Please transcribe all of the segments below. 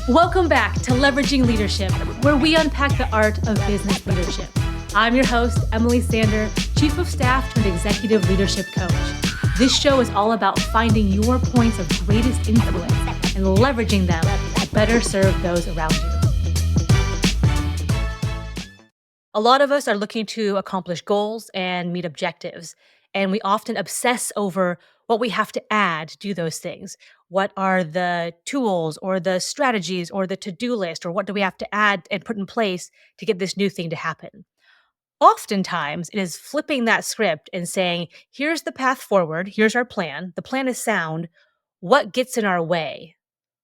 Welcome back to Leveraging Leadership, where we unpack the art of business leadership. I'm your host, Emily Sander, Chief of Staff turned Executive Leadership Coach. This show is all about finding your points of greatest influence and leveraging them to better serve those around you. A lot of us are looking to accomplish goals and meet objectives, and we often obsess over what we have to add to do those things. What are the tools or the strategies or the to-do list, or what do we have to add and put in place to get this new thing to happen? Oftentimes, it is flipping that script and saying, here's the path forward, here's our plan. The plan is sound. What gets in our way?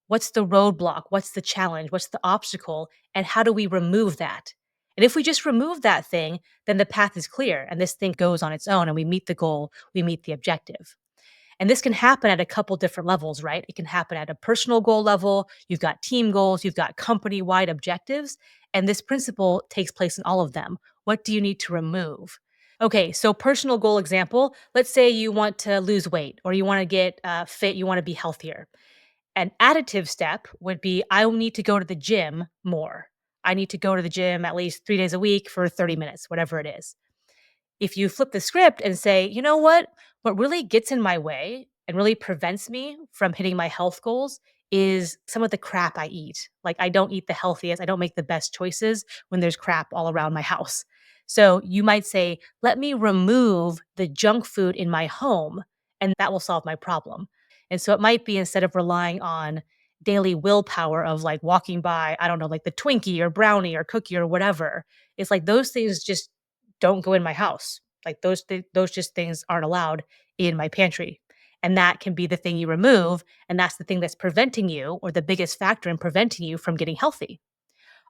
What's the roadblock? What's the challenge? What's the obstacle? And how do we remove that? And if we just remove that thing, then the path is clear and this thing goes on its own and we meet the goal, we meet the objective. And this can happen at a couple different levels, right? It can happen at a personal goal level. You've got team goals, you've got company wide objectives. And this principle takes place in all of them. What do you need to remove? Okay, so personal goal example, let's say you want to lose weight or you want to get fit, you want to be healthier. An additive step would be I will need to go to the gym more. I need to go to the gym at least 3 days a week for 30 minutes, whatever it is. If you flip the script and say, you know what really gets in my way and really prevents me from hitting my health goals is some of the crap I eat. Like I don't eat the healthiest, I don't make the best choices when there's crap all around my house. So you might say, let me remove the junk food in my home and that will solve my problem. And so it might be instead of relying on daily willpower of like walking by, I don't know, like the Twinkie or brownie or cookie or whatever, it's like those things just don't go in my house. Like those just things aren't allowed in my pantry. And that can be the thing you remove, and that's the thing that's preventing you or the biggest factor in preventing you from getting healthy.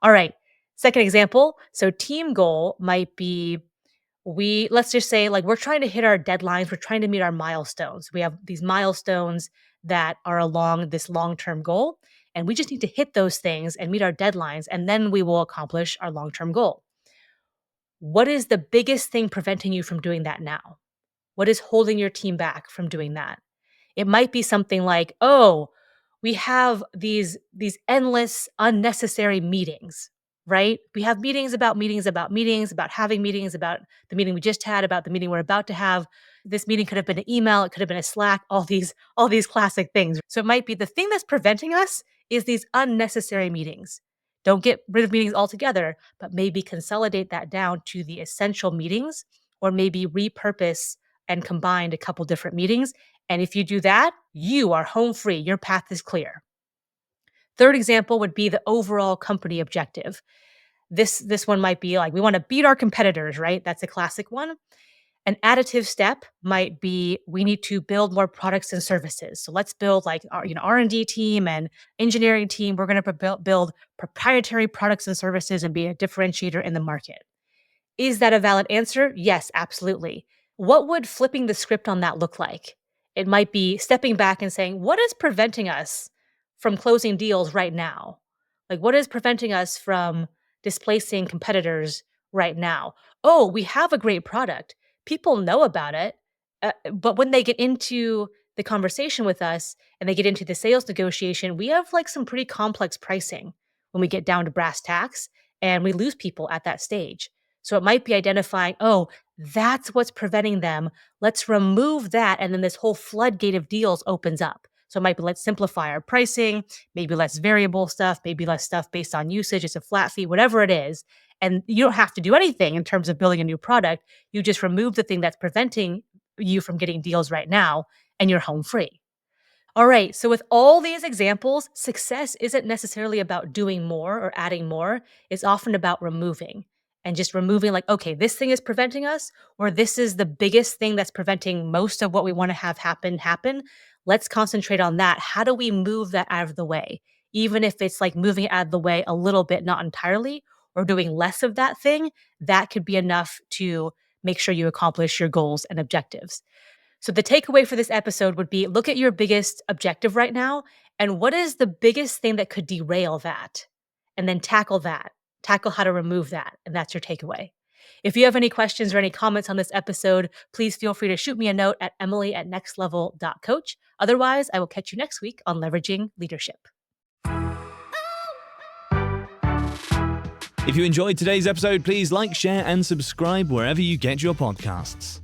All right. Second example, so team goal might be let's just say like we're trying to hit our deadlines, we're trying to meet our milestones. We have these milestones that are along this long-term goal, and we just need to hit those things and meet our deadlines and then we will accomplish our long-term goal. What is the biggest thing preventing you from doing that now? What is holding your team back from doing that? It might be something like, "Oh, we have these endless unnecessary meetings." Right? We have meetings about meetings about meetings, about having meetings, about the meeting we just had, about the meeting we're about to have. This meeting could have been an email, it could have been a Slack, all these classic things. So it might be the thing that's preventing us is these unnecessary meetings. Don't get rid of meetings altogether, but maybe consolidate that down to the essential meetings or maybe repurpose and combine a couple different meetings. And if you do that, you are home free. Your path is clear. Third example would be the overall company objective. This one might be like we want to beat our competitors, right? That's a classic one. An additive step might be we need to build more products and services. So let's build like our R&D team and engineering team. We're going to build proprietary products and services and be a differentiator in the market. Is that a valid answer? Yes, absolutely. What would flipping the script on that look like? It might be stepping back and saying, what is preventing us from closing deals right now? Like, what is preventing us from displacing competitors right now? Oh, we have a great product. People know about it. But when they get into the conversation with us and they get into the sales negotiation, we have like some pretty complex pricing when we get down to brass tacks and we lose people at that stage. So it might be identifying, oh, that's what's preventing them. Let's remove that. And then this whole floodgate of deals opens up. So it might be let's simplify our pricing, maybe less variable stuff, maybe less stuff based on usage. It's a flat fee, whatever it is. And you don't have to do anything in terms of building a new product. You just remove the thing that's preventing you from getting deals right now, and you're home free. All right. So, with all these examples, success isn't necessarily about doing more or adding more. It's often about removing and just removing, like, okay, this thing is preventing us, or this is the biggest thing that's preventing most of what we want to have happen. Let's concentrate on that. How do we move that out of the way? Even if it's like moving it out of the way a little bit, not entirely, or doing less of that thing, that could be enough to make sure you accomplish your goals and objectives. So the takeaway for this episode would be look at your biggest objective right now and what is the biggest thing that could derail that? And then tackle that. Tackle how to remove that. And that's your takeaway. If you have any questions or any comments on this episode, please feel free to shoot me a note at emily@nextlevel.coach. Otherwise, I will catch you next week on Leveraging Leadership. If you enjoyed today's episode, please like, share, and subscribe wherever you get your podcasts.